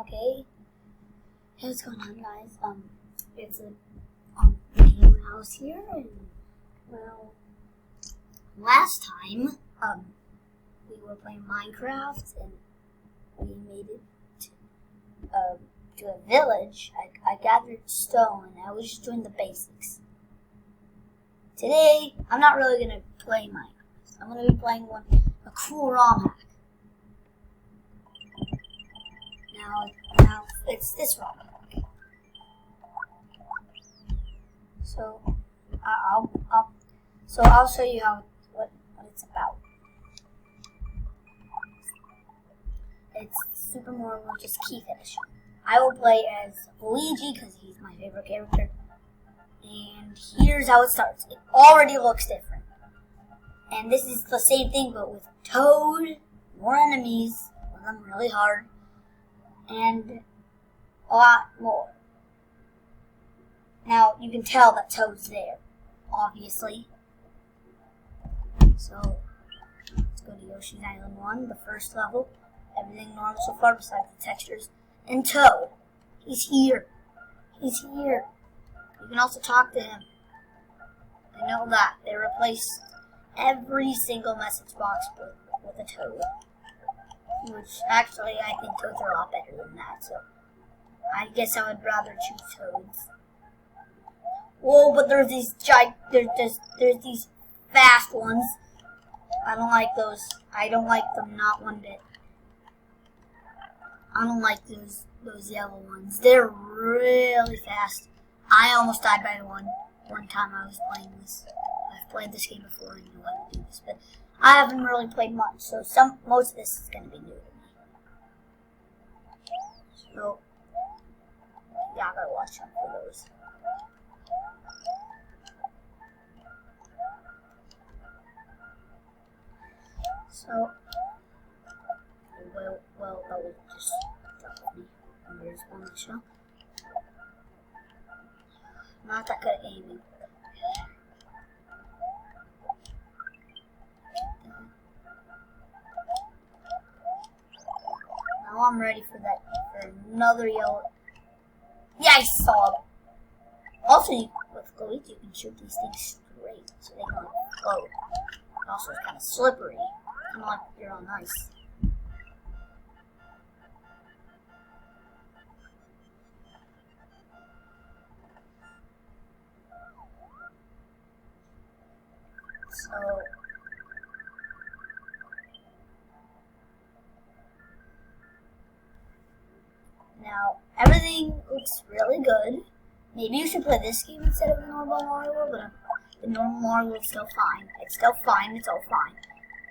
Okay, hey, what's going on, guys? It's a game house here, and well, last time, we were playing Minecraft, and we made it to a village. I gathered stone, and I was just doing the basics. Today, I'm not really gonna play Minecraft. I'm gonna be playing a cool ROM hack. Now it's this ROM hack. So I'll show you what it's about. It's Super Mario, just key finishing. I will play as Luigi because he's my favorite character. And here's how it starts. It already looks different. And this is the same thing but with Toad, more enemies, with them really hard, and a lot more. Now you can tell that Toad's there, obviously. So let's go to Yoshi's Island 1, the first level. Everything normal so far besides the textures. And Toad, he's here. He's here. You can also talk to him. I know that they replaced every single message box with a Toad. Which actually I think Toads are a lot better than that, so I guess I would rather choose Toads. Whoa, but there's these there's these fast ones. I don't like those. I don't like them, not one bit. I don't like those yellow ones. They're really fast. I almost died by one time I was playing this. I've played this game before and know how to do this, but I haven't really played much, so most of this is going to be new to me. So yeah, I gotta watch out for those. So well, that was just drop me. And there's one shell. Not that good at aiming. Now I'm ready for another yellow. Yeah, I saw it. Also, with Luigi, you can shoot these things straight, so they can float. Also, it's kind of slippery, kind of like you're on ice. So now everything looks really good. Maybe you should play this game instead of the normal Mario World, but the normal Mario World is still fine. It's still fine. It's all fine.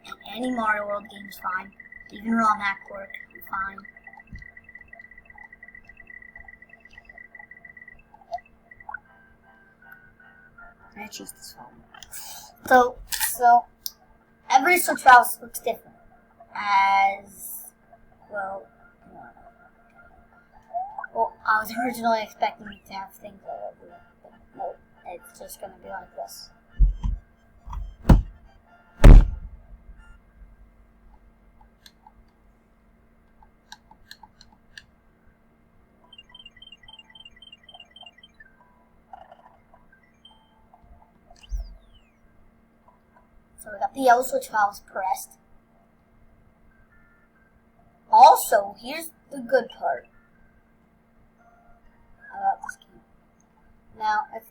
And any Mario World game is fine. Even ROM hack work, fine. I choose this phone. So every Switch house looks different. As well, I was originally expecting it to have things like that, but no, it's just going to be like this. So we got the yellow Switch files pressed. Also, here's the good part about this game. Now, if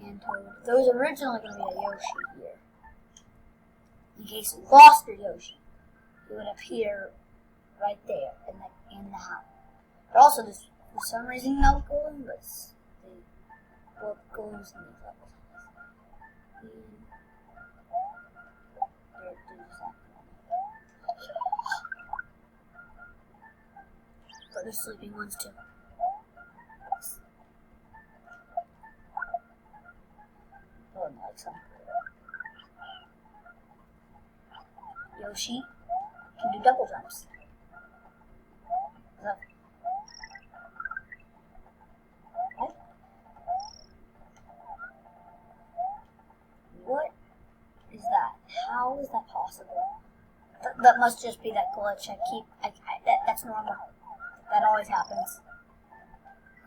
and Toad, there was originally going to be a Yoshi here. In case you lost your Yoshi, it would appear right there in the house. But also, there's for some reason no golden, but both golems in these levels. But there's sleeping ones too. Oh, and like some. Yoshi can do double jumps. What is that? How is that possible? That must just be that glitch. That's normal. That always happens.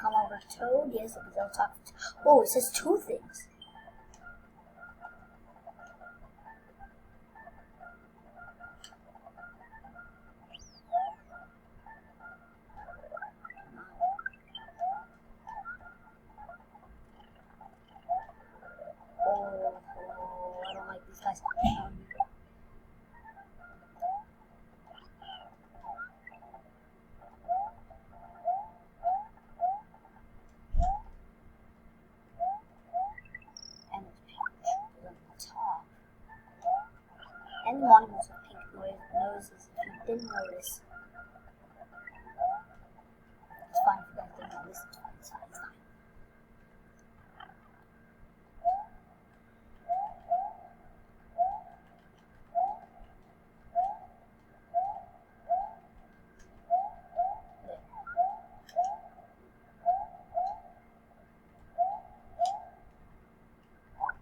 Come over to Toad. Yes, they'll talk. Oh, it says 2 things. Oh, I don't like these guys. And there's pink on the top. And the monuments have pink noses, if you didn't notice. It's fine if you guys didn't notice. It's fine, it's fine, it's fine.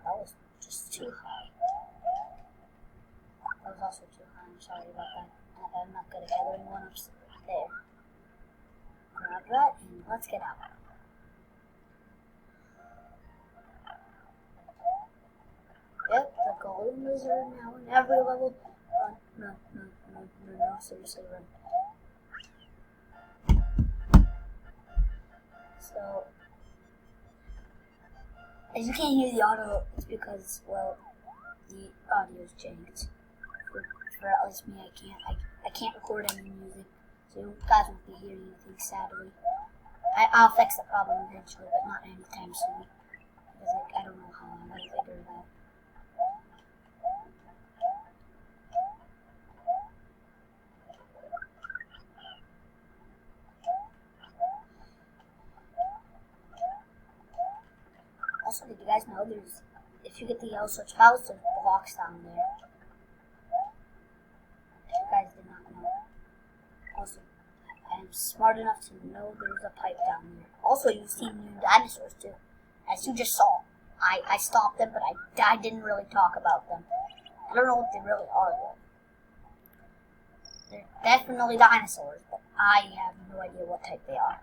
That was just too high. That was also too high. I'm sorry about that. I'm not good at gathering one-ups. There. Grab that and let's get out. Yep, the golden lizard now in every level. Run, no, seriously, run. So, as you can't hear the audio, it's because, well, the audio is janked. For at least me, I can't record any music, so you guys won't be hearing anything, sadly. I'll fix the problem eventually, but not anytime soon. Because, I don't know how I'm going to figure it out. Also, did you guys know if you get the yellow search house, there's blocks down there. If you guys did not know. Also, I'm smart enough to know there's a pipe down there. Also, you've seen new dinosaurs too. As you just saw. I stopped them, but I didn't really talk about them. I don't know what they really are though. They're definitely dinosaurs, but I have no idea what type they are.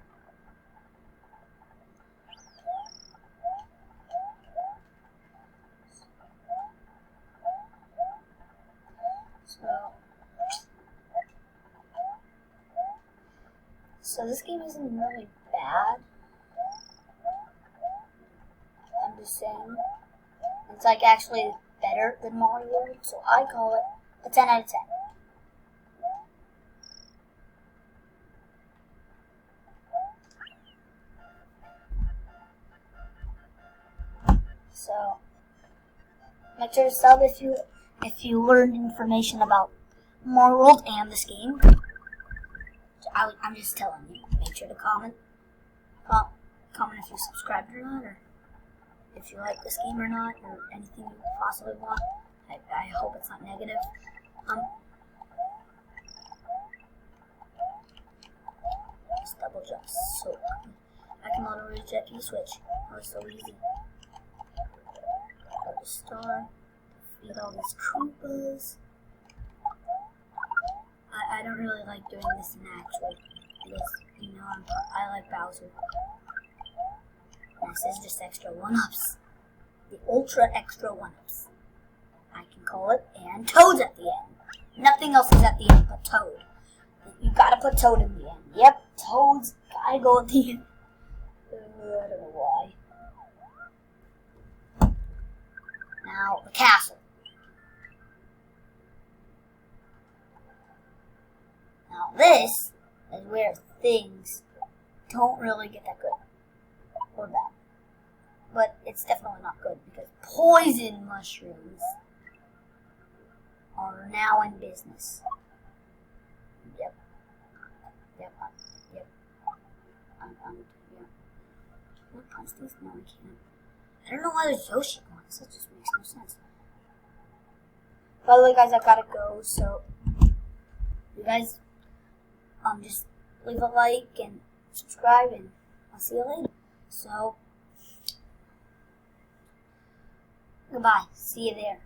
So this game isn't really bad. I'm just saying. It's like actually better than Mario World, so I call it a 10 out of 10. So make sure to sub if you learned information about Mario World and this game. I'm just telling you. Make sure to comment. Comment if you subscribed or not, or if you like this game or not, or anything you possibly want. I hope it's not negative. This double jump so good. I can auto reject you switch. Oh, it's so easy. Got the star. Feed all these Koopas. I don't really like doing this in actual because, you know, I like Bowser. And this is just extra 1-ups. The ultra extra 1-ups. I can call it, and Toad's at the end. Nothing else is at the end but Toad. You gotta put Toad in the end. Yep, Toad's gotta go at the end. I don't know why. Now, the castle. Now this is where things don't really get that good. Or bad. But it's definitely not good because poison mushrooms are now in business. Yep. Yep. Yep. Yeah. Can I punch these? No, I can't. I don't know why there's Yoshi ones. That just makes no sense. By the way, guys, I gotta go, so you guys just leave a like and subscribe, and I'll see you later. So, goodbye. See you there.